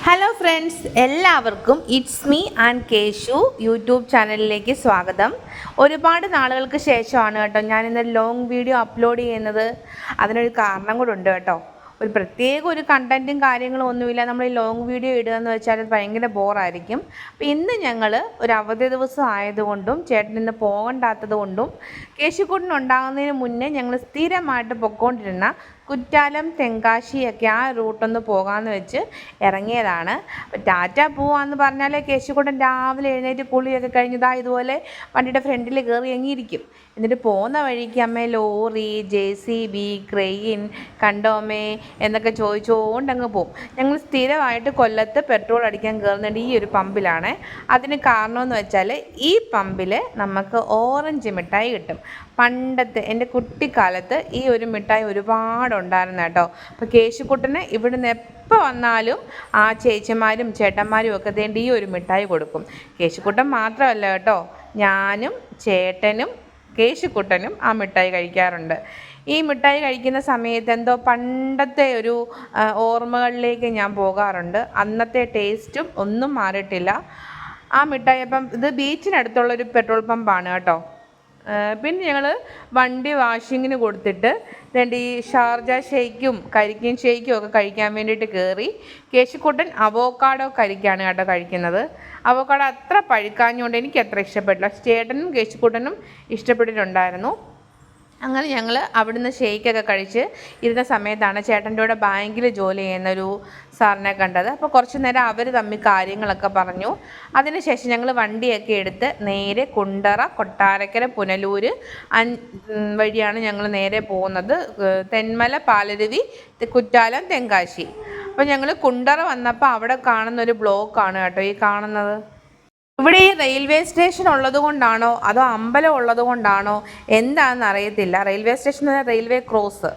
Hello friends, എല്ലാവർക്കും it's me and Keshu YouTube ചാനലിലേക്ക് സ്വാഗതം. ഒരുപാട് നാളുകൾക്ക് ശേഷമാണ് കേട്ടോ ഞാനിന്ന് ലോങ് വീഡിയോ അപ്ലോഡ് ചെയ്യുന്നത്. അതിനൊരു കാരണം കൂടെ ഉണ്ട് കേട്ടോ. ഒരു കണ്ടൻറ്റും കാര്യങ്ങളും ഒന്നുമില്ല. നമ്മൾ ഈ ലോങ് വീഡിയോ ഇടുക എന്ന് വെച്ചാൽ അത് ഭയങ്കര ബോറായിരിക്കും. അപ്പോൾ ഇന്ന് ഞങ്ങൾ ഒരു അവധി ദിവസം ആയതുകൊണ്ടും ചേട്ടൻ ഇന്ന് പോകണ്ടാത്തത് കൊണ്ടും കേശുക്കുട്ടനുണ്ടാകുന്നതിന് മുന്നേ ഞങ്ങൾ സ്ഥിരമായിട്ട് പൊയ്ക്കൊണ്ടിരുന്ന കുറ്റാലം തെങ്കാശിയൊക്കെ ആ റൂട്ടൊന്ന് പോകാമെന്ന് വെച്ച് ഇറങ്ങിയതാണ്. അപ്പോൾ ടാറ്റ പോവാന്ന് പറഞ്ഞാൽ കേശുക്കുട്ടൻ രാവിലെ എഴുന്നേറ്റ് കുളിയൊക്കെ കഴിഞ്ഞതാ ഇതുപോലെ വണ്ടിയുടെ ഫ്രണ്ടിൽ കയറി ഇറങ്ങിയിരിക്കും. എന്നിട്ട് പോകുന്ന വഴിക്ക് അമ്മേ ലോറി, JCB, ക്രെയിൻ കണ്ടോമേ എന്നൊക്കെ ചോദിച്ചുകൊണ്ട് അങ്ങ് പോകും. ഞങ്ങൾ സ്ഥിരമായിട്ട് കൊല്ലത്ത് പെട്രോൾ അടിക്കാൻ കയറുന്നുണ്ട് ഈ ഒരു പമ്പിലാണ്. അതിന് കാരണമെന്ന് വെച്ചാൽ ഈ പമ്പിൽ നമുക്ക് ഓറഞ്ച് മിഠായി കിട്ടും. പണ്ടത്തെ എൻ്റെ കുട്ടിക്കാലത്ത് ഈ ഒരു മിഠായി ഒരുപാടുണ്ടായിരുന്നു കേട്ടോ. അപ്പോൾ കേശുക്കുട്ടന് ഇവിടുന്ന് എപ്പോൾ വന്നാലും ആ ചേച്ചിമാരും ചേട്ടന്മാരും ഒക്കെ തേണ്ടി ഈ ഒരു മിഠായി കൊടുക്കും. കേശുക്കുട്ടൻ മാത്രമല്ല കേട്ടോ, ഞാനും ചേട്ടനും കേശുക്കുട്ടനും ആ മിഠായി കഴിക്കാറുണ്ട്. ഈ മിഠായി കഴിക്കുന്ന സമയത്ത് എന്തോ പണ്ടത്തെ ഒരു ഓർമ്മകളിലേക്ക് ഞാൻ പോകാറുണ്ട്. അന്നത്തെ ടേസ്റ്റും ഒന്നും മാറിയിട്ടില്ല ആ മിഠായി. അപ്പം ഇത് ബീച്ചിനടുത്തുള്ളൊരു പെട്രോൾ പമ്പാണ് കേട്ടോ. പിന്നെ ഞങ്ങൾ വണ്ടി വാഷിങ്ങിന് കൊടുത്തിട്ട് ഈ ഷാർജ ഷേക്കും കരിക്കീൻ ഷേക്കും ഒക്കെ കഴിക്കാൻ വേണ്ടിയിട്ട് കയറി. കേശുക്കുട്ടൻ അവോക്കാഡോ കരിക്കാണ് കേട്ടോ കഴിക്കുന്നത്. അവോക്കാഡോ അത്ര പഴുക്കാഞ്ഞുകൊണ്ട് എനിക്ക് അത്ര ഇഷ്ടപ്പെട്ടില്ല. ചേട്ടനും കേശുക്കുട്ടനും ഇഷ്ടപ്പെട്ടിട്ടുണ്ടായിരുന്നു. അങ്ങനെ ഞങ്ങൾ അവിടുന്ന് ഷേക്കൊക്കെ കഴിച്ച് ഇരുന്ന സമയത്താണ് ചേട്ടൻ്റെ കൂടെ ബാങ്കിൽ ജോലി ചെയ്യുന്നൊരു സാറിനെ കണ്ടത്. അപ്പോൾ കുറച്ച് നേരം അവർ തമ്മിൽ കാര്യങ്ങളൊക്കെ പറഞ്ഞു. അതിനുശേഷം ഞങ്ങൾ വണ്ടിയൊക്കെ എടുത്ത് നേരെ കുണ്ടറ, കൊട്ടാരക്കര, പുനലൂർ വഴിയാണ് ഞങ്ങൾ നേരെ പോകുന്നത്. തെന്മല, പാലരുവി, കുറ്റാലം, തെങ്കാശി. അപ്പോൾ ഞങ്ങൾ കുണ്ടറ വന്നപ്പോൾ അവിടെ കാണുന്നൊരു ബ്ലോക്കാണ് കേട്ടോ ഈ കാണുന്നത്. ഇവിടെ ഈ റെയിൽവേ സ്റ്റേഷൻ ഉള്ളത് കൊണ്ടാണോ അതോ അമ്പലം ഉള്ളത് കൊണ്ടാണോ എന്താണെന്ന് അറിയത്തില്ല. റെയിൽവേ സ്റ്റേഷൻ എന്ന് പറഞ്ഞാൽ റെയിൽവേ ക്രോസ്.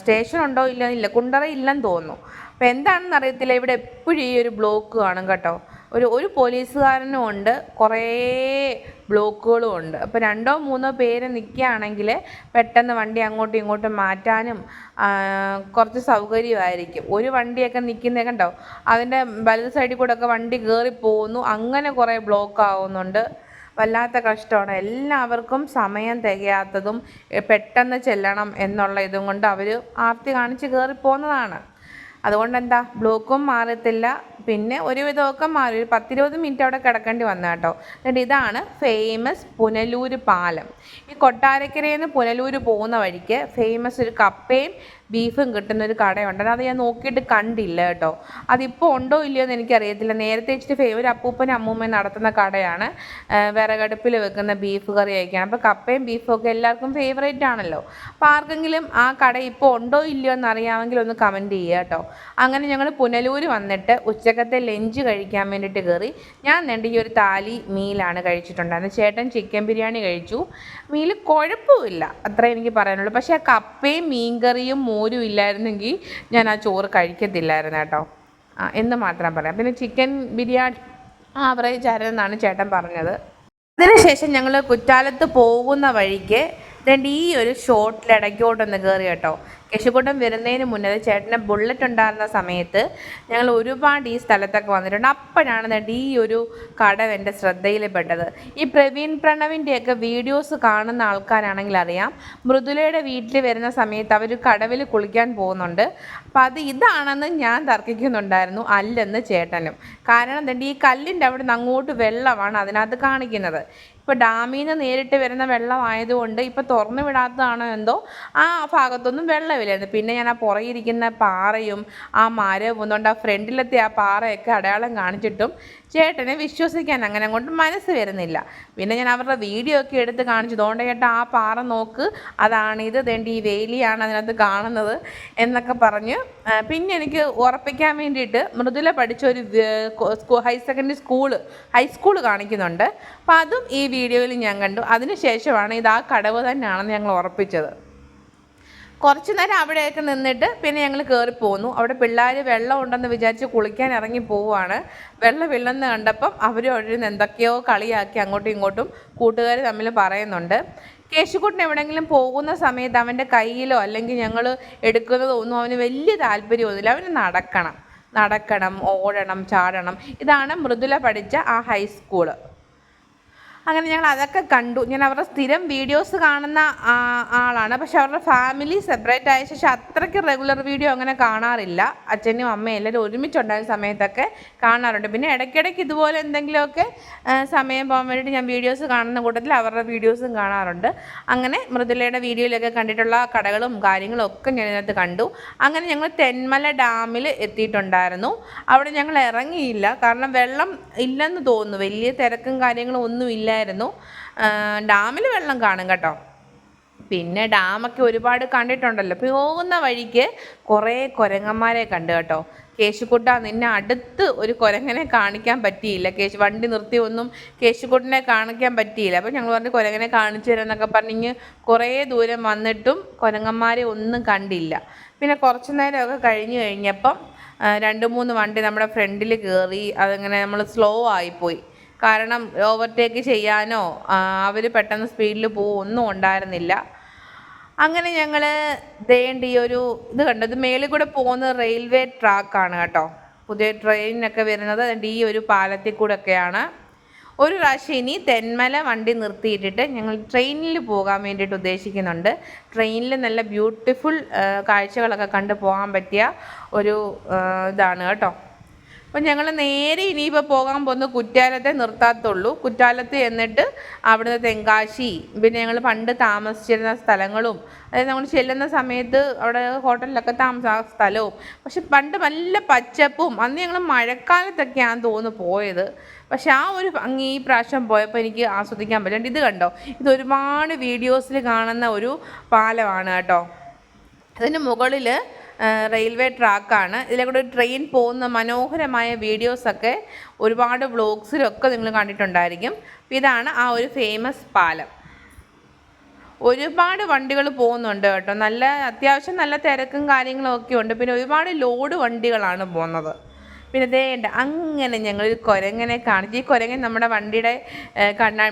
സ്റ്റേഷൻ ഉണ്ടോ ഇല്ല, കുണ്ടറ ഇല്ലെന്ന് തോന്നുന്നു. അപ്പോൾ എന്താണെന്ന് അറിയത്തില്ല, ഇവിടെ എപ്പോഴും ഈ ഒരു ബ്ലോക്ക് കാണും കേട്ടോ. ഒരു പോലീസുകാരനും ഉണ്ട്, കുറേ ബ്ലോക്കുകളും ഉണ്ട്. അപ്പോൾ 2-3 പേര് നിൽക്കുകയാണെങ്കിൽ പെട്ടെന്ന് വണ്ടി അങ്ങോട്ടും ഇങ്ങോട്ടും മാറ്റാനും കുറച്ച് സൗകര്യമായിരിക്കും. ഒരു വണ്ടിയൊക്കെ നിൽക്കുന്നത് കണ്ടോ, അതിൻ്റെ വലത് സൈഡിൽ കൂടെ ഒക്കെ വണ്ടി കയറി പോകുന്നു. അങ്ങനെ കുറേ ബ്ലോക്ക് ആവുന്നുണ്ട്. വല്ലാത്ത കഷ്ടമാണ്. എല്ലാവർക്കും സമയം തികയാത്തതും പെട്ടെന്ന് ചെല്ലണം എന്നുള്ള ഇതും കൊണ്ട് അവർ ആർത്തി കാണിച്ച് കയറി പോകുന്നതാണ്. അതുകൊണ്ട് എന്താ, ബ്ലോക്കും മാറത്തില്ല. പിന്നെ ഒരുവിധമൊക്കെ മാറി. ഒരു 10-20 മിനിറ്റ് അവിടെ കിടക്കേണ്ടി വന്നു കേട്ടോ. എന്നിട്ട് ഇതാണ് ഫേമസ് പുനലൂർ പാലം. ഈ കൊട്ടാരക്കരയിൽ നിന്ന് പുനലൂർ പോകുന്ന വഴിക്ക് ഫേമസ് ഒരു കപ്പയും ബീഫും കിട്ടുന്നൊരു കടയുണ്ട്. അത് ഞാൻ നോക്കിയിട്ട് കണ്ടില്ല കേട്ടോ. അതിപ്പോൾ ഉണ്ടോ ഇല്ലയോ എന്ന് എനിക്കറിയത്തില്ല. നേരത്തെ വെച്ചിട്ട് ഒരു അപ്പൂപ്പനും അമ്മൂമ്മയും നടത്തുന്ന കടയാണ്. വിറകടുപ്പിൽ വെക്കുന്ന ബീഫ് കറി കഴിക്കുകയാണ്. അപ്പോൾ കപ്പയും ബീഫും ഒക്കെ എല്ലാവർക്കും ഫേവറേറ്റ് ആണല്ലോ. അപ്പോൾ ആർക്കെങ്കിലും ആ കട ഇപ്പോൾ ഉണ്ടോ ഇല്ലയോ എന്ന് അറിയാമെങ്കിൽ ഒന്ന് കമൻറ്റ് ചെയ്യുക കേട്ടോ. അങ്ങനെ ഞങ്ങൾ പുനലൂർ വന്നിട്ട് ഉച്ചക്കത്തെ ലഞ്ച് കഴിക്കാൻ വേണ്ടിയിട്ട് കയറി. ഞാൻ ഈ ഒരു താലി മീലാണ് കഴിച്ചിട്ടുണ്ടായിരുന്നു. ചേട്ടൻ ചിക്കൻ ബിരിയാണി കഴിച്ചു. മീൽ കുഴപ്പമില്ല, അത്രേ എനിക്ക് പറയാനുള്ളൂ. പക്ഷേ ആ കപ്പയും മീൻകറിയും മോരും ഇല്ലായിരുന്നെങ്കിൽ ഞാൻ ആ ചോറ് കഴിക്കത്തില്ലായിരുന്നു കേട്ടോ, എന്ന് മാത്രം പറയാം. പിന്നെ ചിക്കൻ ബിരിയാണി ആവറേജ് ആയിരുന്നെന്നാണ് ചേട്ടൻ പറഞ്ഞത്. അതിനുശേഷം ഞങ്ങൾ കുറ്റാലത്ത് പോകുന്ന വഴിക്ക് ഈ ഒരു ഷോട്ടിലിടയ്ക്കോട്ടൊന്ന് കയറി കേട്ടോ. കേശുക്കുട്ടൻ വരുന്നതിന് മുന്നേ ചേട്ടന് ബുള്ളറ്റ് ഉണ്ടായിരുന്ന സമയത്ത് ഞങ്ങൾ ഒരുപാട് ഈ സ്ഥലത്തൊക്കെ വന്നിട്ടുണ്ട്. അപ്പോഴാണ് ഈ ഒരു കട എൻ്റെ ശ്രദ്ധയിൽപ്പെട്ടത്. ഈ പ്രവീൺ പ്രണവിൻ്റെയൊക്കെ വീഡിയോസ് കാണുന്ന ആൾക്കാരാണെങ്കിൽ അറിയാം, മൃദുലയുടെ വീട്ടിൽ വരുന്ന സമയത്ത് അവർ കടവിൽ കുളിക്കാൻ പോകുന്നുണ്ട്. അപ്പോൾ ഇതാണെന്ന് ഞാൻ തർക്കിക്കുന്നുണ്ടായിരുന്നു. അല്ലെന്ന് ചേട്ടനും. കാരണം ഈ കല്ലിൻ്റെ അവിടെ നിന്ന് അങ്ങോട്ട് വെള്ളമാണ് അതിനകത്ത് കാണിക്കുന്നത്. ഇപ്പോൾ ഡാമിൽ നിന്ന് നേരിട്ട് വരുന്ന വെള്ളമായതുകൊണ്ട് ഇപ്പോൾ തുറന്നു വിടാത്തതാണോ എന്തോ ആ ഭാഗത്തൊന്നും വെള്ളമില്ലായിരുന്നു. പിന്നെ ഞാൻ ആ പുറകിരിക്കുന്ന പാറയും ആ മരവും കൊണ്ട് ആ ഫ്രണ്ടിലത്തെ ആ പാറയൊക്കെ അടയാളം കാണിച്ചിട്ടും ചേട്ടനെ വിശ്വസിക്കാൻ അങ്ങനെ അങ്ങോട്ട് മനസ്സ് വരുന്നില്ല. പിന്നെ ഞാൻ അവരുടെ വീഡിയോ ഒക്കെ എടുത്ത് കാണിച്ചു, അതുകൊണ്ട് ചേട്ടാ ആ പാറ നോക്ക്, അതാണിത്, ഈ വേലിയാണ് അതിനകത്ത് കാണുന്നത് എന്നൊക്കെ പറഞ്ഞ് പിന്നെ എനിക്ക് ഉറപ്പിക്കാൻ വേണ്ടിയിട്ട് മൃദുല പഠിച്ച ഒരു ഹയർ സെക്കൻഡറി ഹൈസ്കൂൾ കാണിക്കുന്നുണ്ട്. അപ്പോൾ അതും ഈ വീഡിയോയിൽ ഞാൻ കണ്ടു. അതിനുശേഷമാണ് ഇത് ആ കടവ് തന്നെയാണെന്ന് ഞങ്ങൾ ഉറപ്പിച്ചത്. കുറച്ച് നേരം അവിടെയൊക്കെ നിന്നിട്ട് പിന്നെ ഞങ്ങൾ കയറി പോന്നു. അവിടെ പിള്ളേർ വെള്ളം ഉണ്ടെന്ന് വിചാരിച്ച് കുളിക്കാൻ ഇറങ്ങി പോവുകയാണ്. വെള്ളമില്ലെന്ന് കണ്ടപ്പം അവർ എന്തൊക്കെയോ കളിയാക്കി അങ്ങോട്ടും ഇങ്ങോട്ടും കൂട്ടുകാർ തമ്മിൽ പറയുന്നുണ്ട്. കേശുക്കുട്ടൻ എവിടെയെങ്കിലും പോകുന്ന സമയത്ത് അവൻ്റെ കയ്യിലോ അല്ലെങ്കിൽ ഞങ്ങൾ എടുക്കുന്നതോ ഒന്നും അവന് വലിയ താല്പര്യമൊന്നുമില്ല. അവന് നടക്കണം. നടക്കണം, ഓടണം, ചാടണം. ഇതാണ് മൃദുല പഠിച്ച ആ ഹൈസ്കൂള്. അങ്ങനെ ഞങ്ങൾ അതൊക്കെ കണ്ടു. ഞാൻ അവരുടെ സ്ഥിരം വീഡിയോസ് കാണുന്ന ആളാണ്. പക്ഷെ അവരുടെ ഫാമിലി സെപ്പറേറ്റ് ആയ ശേഷം അത്രയ്ക്ക് റെഗുലർ വീഡിയോ അങ്ങനെ കാണാറില്ല. അച്ഛനും അമ്മയും എല്ലാവരും ഒരുമിച്ചുണ്ടായിരുന്ന സമയത്തൊക്കെ കാണാറുണ്ട്. പിന്നെ ഇടയ്ക്കിടയ്ക്ക് ഇതുപോലെ എന്തെങ്കിലുമൊക്കെ സമയം പോകാൻ വേണ്ടിയിട്ട് ഞാൻ വീഡിയോസ് കാണുന്ന കൂട്ടത്തിൽ അവരുടെ വീഡിയോസും കാണാറുണ്ട്. അങ്ങനെ മൃദുലയുടെ വീഡിയോയിലൊക്കെ കണ്ടിട്ടുള്ള കടകളും കാര്യങ്ങളും ഒക്കെ ഞാൻ ഇതിനകത്ത് കണ്ടു. അങ്ങനെ ഞങ്ങൾ തെന്മല ഡാമിൽ എത്തിയിട്ടുണ്ടായിരുന്നു. അവിടെ ഞങ്ങൾ ഇറങ്ങിയില്ല, കാരണം വെള്ളം ഇല്ലെന്ന് തോന്നുന്നു. വലിയ തിരക്കും കാര്യങ്ങളും ഒന്നും ഇല്ലായിരുന്നു. ഡാമിൽ വെള്ളം കാണും കേട്ടോ. പിന്നെ ഡാമൊക്കെ ഒരുപാട് കണ്ടിട്ടുണ്ടല്ലോ. പോകുന്ന വഴിക്ക് കുറേ കുരങ്ങന്മാരെ കണ്ടു കേട്ടോ. കേശുക്കുട്ട, നിന്നെ അടുത്ത് ഒരു കുരങ്ങനെ കാണിക്കാൻ പറ്റിയില്ല. വണ്ടി നിർത്തി ഒന്നും കേശുക്കുട്ടനെ കാണിക്കാൻ പറ്റിയില്ല. അപ്പോൾ ഞങ്ങൾ പറഞ്ഞു കുരങ്ങനെ കാണിച്ചു തരാമെന്നൊക്കെ പറഞ്ഞ് കുറേ ദൂരം വന്നിട്ടും കുരങ്ങന്മാരെ ഒന്നും കണ്ടില്ല. പിന്നെ കുറച്ച് നേരമൊക്കെ കഴിഞ്ഞപ്പം 2-3 വണ്ടി നമ്മുടെ ഫ്രണ്ടിൽ കയറി. അതങ്ങനെ നമ്മൾ സ്ലോ ആയിപ്പോയി. കാരണം ഓവർടേക്ക് ചെയ്യാനോ അവർ പെട്ടെന്ന് സ്പീഡിൽ ഒന്നും ഉണ്ടായിരുന്നില്ല. അങ്ങനെ ഞങ്ങൾ ഈ ഒരു ഇത് കണ്ടത് മേളിൽ കൂടെ പോകുന്ന റെയിൽവേ ട്രാക്കാണ് കേട്ടോ. പുതിയ ട്രെയിനൊക്കെ വരുന്നത് ഈ ഒരു പാലത്തിൽ കൂടെ ഒക്കെയാണ്. ഒരു പ്രാവശ്യം ഇനി തെന്മല വണ്ടി നിർത്തിയിട്ടിട്ട് ഞങ്ങൾ ട്രെയിനിൽ പോകാൻ വേണ്ടിയിട്ട് ഉദ്ദേശിക്കുന്നുണ്ട്. ട്രെയിനിൽ നല്ല ബ്യൂട്ടിഫുൾ കാഴ്ചകളൊക്കെ കണ്ടു പോകാൻ പറ്റിയ ഒരു ഇതാണ് കേട്ടോ. അപ്പം ഞങ്ങൾ നേരെ ഇനിയിപ്പോൾ പോകാൻ പോകുന്ന കുറ്റാലത്തെ നിർത്താത്തുള്ളൂ. കുറ്റാലത്ത് എന്നിട്ട് അവിടുന്ന് തെങ്കാശി, പിന്നെ ഞങ്ങൾ പണ്ട് താമസിച്ചിരുന്ന സ്ഥലങ്ങളും, അതായത് നമ്മൾ ചെല്ലുന്ന സമയത്ത് അവിടെ ഹോട്ടലിലൊക്കെ താമസിച്ച ആ സ്ഥലവും. പക്ഷെ പണ്ട് നല്ല പച്ചപ്പും, അന്ന് ഞങ്ങൾ മഴക്കാലത്തൊക്കെയാണ് തോന്നുന്നു പോയത്. പക്ഷെ ആ ഒരു ഭംഗി ഈ പ്രാവശ്യം പോയപ്പോൾ എനിക്ക് ആസ്വദിക്കാൻ പറ്റുന്നുണ്ട്. ഇത് കണ്ടോ, ഇത് ഒരുപാട് വീഡിയോസിൽ കാണുന്ന ഒരു പാലമാണ് കേട്ടോ. അതിന് മുകളിൽ റെയിൽവേ ട്രാക്കാണ്. ഇതിലെ കൂടെ ട്രെയിൻ പോകുന്ന മനോഹരമായ വീഡിയോസൊക്കെ ഒരുപാട് വ്ളോഗ്സിലൊക്കെ നിങ്ങൾ കണ്ടിട്ടുണ്ടായിരിക്കും. ഇതാണ് ആ ഒരു ഫേമസ് പാലം. ഒരുപാട് വണ്ടികൾ പോകുന്നുണ്ട് കേട്ടോ. അത്യാവശ്യം നല്ല തിരക്കും കാര്യങ്ങളും ഒക്കെ ഉണ്ട്. പിന്നെ ഒരുപാട് ലോഡ് വണ്ടികളാണ് പോകുന്നത്. പിന്നെ ദേണ്ട അങ്ങനെ ഞങ്ങളൊരു കുരങ്ങനെ കാണിച്ചു. ഈ കുരങ്ങൻ നമ്മുടെ വണ്ടിയുടെ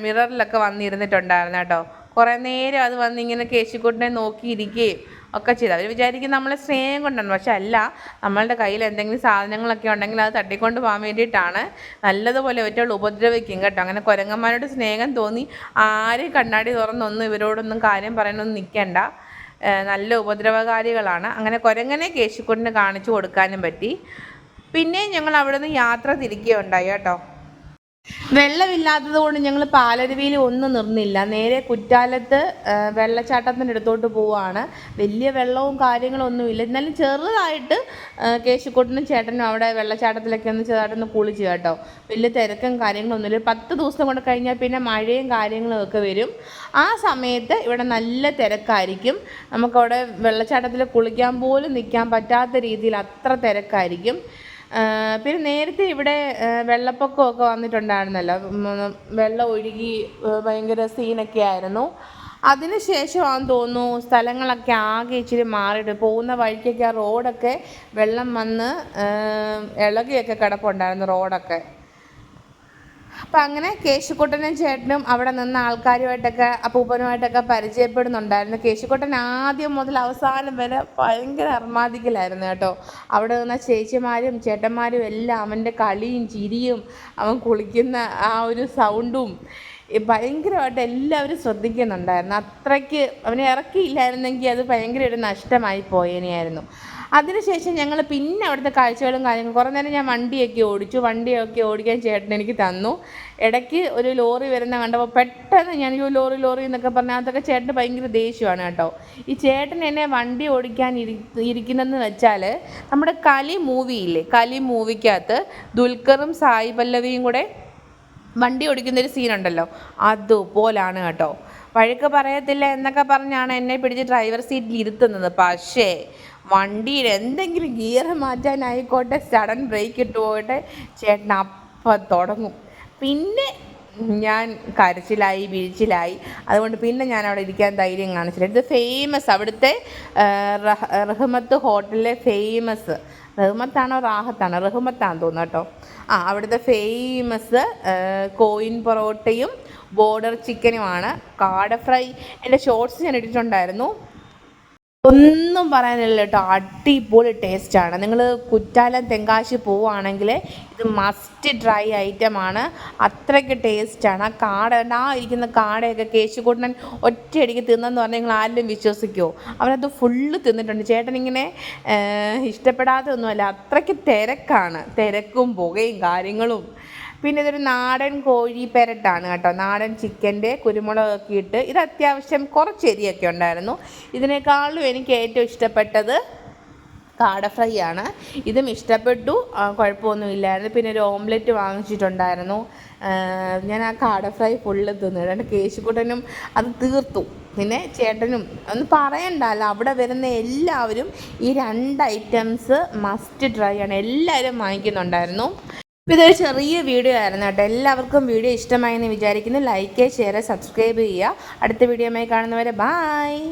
മിററിലൊക്കെ വന്നിരുന്നിട്ടുണ്ടായിരുന്നു കേട്ടോ. കുറേ നേരം അത് വന്നിങ്ങനെ കേശുക്കുട്ടനെ നോക്കിയിരിക്കുകയും ഒക്കെ ചെയ്തു. അവർ വിചാരിക്കും നമ്മളെ സ്നേഹം കൊണ്ടാണ്. പക്ഷെ അല്ല, നമ്മളുടെ കയ്യിൽ എന്തെങ്കിലും സാധനങ്ങളൊക്കെ ഉണ്ടെങ്കിൽ അത് തട്ടിക്കൊണ്ട് പോകാൻ വേണ്ടിയിട്ടാണ്. നല്ലതുപോലെ ഒറ്റകൾ ഉപദ്രവിക്കും കേട്ടോ. അങ്ങനെ കുരങ്ങന്മാരോട് സ്നേഹം തോന്നി ആരും കണ്ണാടി തുറന്നൊന്നും ഇവരോടൊന്നും കാര്യം പറയാനൊന്നും നിൽക്കേണ്ട. നല്ല ഉപദ്രവകാരികളാണ്. അങ്ങനെ കുരങ്ങനെ കേശുക്കുട്ടന് കാണിച്ചു കൊടുക്കാനും പറ്റി. പിന്നെ ഞങ്ങൾ അവിടെ നിന്ന് യാത്ര തിരിക്കുകയുണ്ടായി കേട്ടോ. വെള്ളമില്ലാത്തത് കൊണ്ട് ഞങ്ങൾ പാലരുവിയിൽ ഒന്നും നിന്നില്ല. നേരെ കുറ്റാലത്ത് വെള്ളച്ചാട്ടത്തിൻ്റെ അടുത്തോട്ട് പോവുകയാണ്. വലിയ വെള്ളവും കാര്യങ്ങളൊന്നുമില്ല. എന്നാലും ചെറുതായിട്ട് കേശുക്കുട്ടനും ചേട്ടനും അവിടെ വെള്ളച്ചാട്ടത്തിലൊക്കെ ഒന്ന് ചെറുതായിട്ടൊന്ന് കുളിച്ചു കേട്ടോ. വലിയ തിരക്കും കാര്യങ്ങളൊന്നുമില്ല. 10 ദിവസം കൊണ്ട് കഴിഞ്ഞാൽ പിന്നെ മഴയും കാര്യങ്ങളും ഒക്കെ വരും. ആ സമയത്ത് ഇവിടെ നല്ല തിരക്കായിരിക്കും. നമുക്കവിടെ വെള്ളച്ചാട്ടത്തിൽ കുളിക്കാൻ പോലും നിൽക്കാൻ പറ്റാത്ത രീതിയിൽ അത്ര തിരക്കായിരിക്കും. പിന്നെ നേരത്തെ ഇവിടെ വെള്ളപ്പൊക്കമൊക്കെ വന്നിട്ടുണ്ടായിരുന്നല്ലോ. വെള്ളം ഒഴുകി ഭയങ്കര സീനൊക്കെ ആയിരുന്നു. അതിന് ശേഷമാണെന്ന് തോന്നുന്നു സ്ഥലങ്ങളൊക്കെ ആകെ ഇച്ചിരി മാറിയിട്ട് പോകുന്ന വഴിക്കൊക്കെ ആ റോഡൊക്കെ വെള്ളം വന്ന് ഇളകിയൊക്കെ കിടപ്പുണ്ടായിരുന്നു റോഡൊക്കെ. അപ്പം അങ്ങനെ കേശുക്കുട്ടനും ചേട്ടനും അവിടെ നിന്ന് ആൾക്കാരുമായിട്ടൊക്കെ അപ്പൂപ്പനുമായിട്ടൊക്കെ പരിചയപ്പെടുന്നുണ്ടായിരുന്നു. കേശുക്കുട്ടൻ ആദ്യം മുതൽ അവസാനം വരെ ഭയങ്കര അർമാദിക്കലായിരുന്നു കേട്ടോ. അവിടെ നിന്ന ചേച്ചിമാരും ചേട്ടന്മാരും എല്ലാം അവൻ്റെ കളിയും ചിരിയും അവൻ കുളിക്കുന്ന ആ ഒരു സൗണ്ടും ഭയങ്കരമായിട്ട് എല്ലാവരും ശ്രദ്ധിക്കുന്നുണ്ടായിരുന്നു. അത്രയ്ക്ക് അവനെ ഇറക്കിയില്ലായിരുന്നെങ്കിൽ അത് ഭയങ്കര ഒരു നഷ്ടമായി പോയേനെയായിരുന്നു. അതിനുശേഷം ഞങ്ങൾ പിന്നെ അവിടുത്തെ കാഴ്ചകളും കാര്യങ്ങളും കുറേ നേരം ഞാൻ വണ്ടിയൊക്കെ ഓടിക്കാൻ ചേട്ടൻ എനിക്ക് തന്നു. ഇടയ്ക്ക് ഒരു ലോറി വരുന്ന കണ്ടപ്പോൾ പെട്ടെന്ന് ഞാൻ ലോറി എന്നൊക്കെ പറഞ്ഞാൽ അതൊക്കെ ചേട്ടന് ഭയങ്കര ദേഷ്യമാണ് കേട്ടോ. ഈ ചേട്ടൻ എന്നെ വണ്ടി ഓടിക്കാൻ ഇരിക്കുന്നതെന്ന് വെച്ചാൽ നമ്മുടെ കലി മൂവിയില്ലേ, കലി മൂവിക്കകത്ത് ദുൽഖറും സായി പല്ലവിയും കൂടെ വണ്ടി ഓടിക്കുന്നൊരു സീനുണ്ടല്ലോ, അതുപോലാണ് കേട്ടോ. വഴക്ക് പറയത്തില്ല എന്നൊക്കെ പറഞ്ഞാണ് എന്നെ പിടിച്ച് ഡ്രൈവർ സീറ്റിൽ ഇരുത്തുന്നത്. പക്ഷേ വണ്ടിയിൽ എന്തെങ്കിലും ഗിയർ മാറ്റാനായിക്കോട്ടെ, സഡൻ ബ്രേക്ക് ഇട്ട് പോയിട്ട് ചേട്ടൻ അപ്പം തുടങ്ങും. പിന്നെ ഞാൻ കരച്ചിലായി വീഴ്ചിലായി. അതുകൊണ്ട് പിന്നെ ഞാൻ അവിടെ ഇരിക്കാൻ ധൈര്യം കാണിച്ചില്ല. ഇത് ഫേമസ് അവിടുത്തെ റഹ്മത്ത് ഹോട്ടലിലെ ഫേമസ്, റഹ്മത്താണോ റാഹത്താണോ, റഹ്മത്താണെന്ന് തോന്നുന്നു കേട്ടോ. അവിടുത്തെ ഫേമസ് കോയിൻ പൊറോട്ടയും ബോർഡർ ചിക്കനുമാണ്. കാട ഫ്രൈ എൻ്റെ ഷോർട്സ് ഞാൻ ഇട്ടിട്ടുണ്ടായിരുന്നു. ഒന്നും പറയാനില്ല കേട്ടോ, അടിപൊളി ടേസ്റ്റാണ്. നിങ്ങൾ കുറ്റാലം തെങ്കാശി പോവുകയാണെങ്കിൽ ഇത് മസ്റ്റ് ട്രൈ ഐറ്റമാണ്. അത്രയ്ക്ക് ടേസ്റ്റാണ്. ആ ഇരിക്കുന്ന കാടയൊക്കെ കേശുകൂട്ടൻ ഒറ്റയടിക്ക് തിന്നെന്ന് പറഞ്ഞാൽ നിങ്ങൾ ആരും വിശ്വസിക്കുമോ? അവനത് ഫുള്ള് തിന്നിട്ടുണ്ട്. ചേട്ടനിങ്ങനെ ഇഷ്ടപ്പെടാതെ ഒന്നുമല്ല, അത്രയ്ക്ക് തിരക്കാണ്, തിരക്കും പുകയും കാര്യങ്ങളും. പിന്നെ ഇതൊരു നാടൻ കോഴി പെരട്ടാണ് കേട്ടോ, നാടൻ ചിക്കൻ്റെ കുരുമുളകൊക്കെ ഇട്ട്. ഇത് അത്യാവശ്യം കുറച്ച് എരിയൊക്കെ ഉണ്ടായിരുന്നു. ഇതിനേക്കാളും എനിക്ക് ഏറ്റവും ഇഷ്ടപ്പെട്ടത് കാട ഫ്രൈ ആണ്. ഇതും ഇഷ്ടപ്പെട്ടു, കുഴപ്പമൊന്നുമില്ലായിരുന്നു. പിന്നെ ഒരു ഓംലെറ്റ് വാങ്ങിച്ചിട്ടുണ്ടായിരുന്നു. ഞാൻ ആ കാട ഫ്രൈ ഫുള്ള് തിന്നു. രണ്ട് കേശുക്കുട്ടനും അത് തീർത്തു. പിന്നെ ചേട്ടനും ഒന്നും പറയണ്ടല്ലോ, അവിടെ വരുന്ന എല്ലാവരും ഈ 2 ഐറ്റംസ് മസ്റ്റ് ട്രൈ ആണ്, എല്ലാവരും വാങ്ങിക്കുന്നുണ്ടായിരുന്നു. അപ്പോൾ ഇതൊരു ചെറിയ വീഡിയോ ആയിരുന്നു കേട്ടോ. എല്ലാവർക്കും വീഡിയോ ഇഷ്ടമായി എന്ന് വിചാരിക്കുന്നു. ലൈക്ക്, ഷെയർ, സബ്സ്ക്രൈബ് ചെയ്യുക. അടുത്ത വീഡിയോയുമായി കാണുന്നവരെ ബായ്.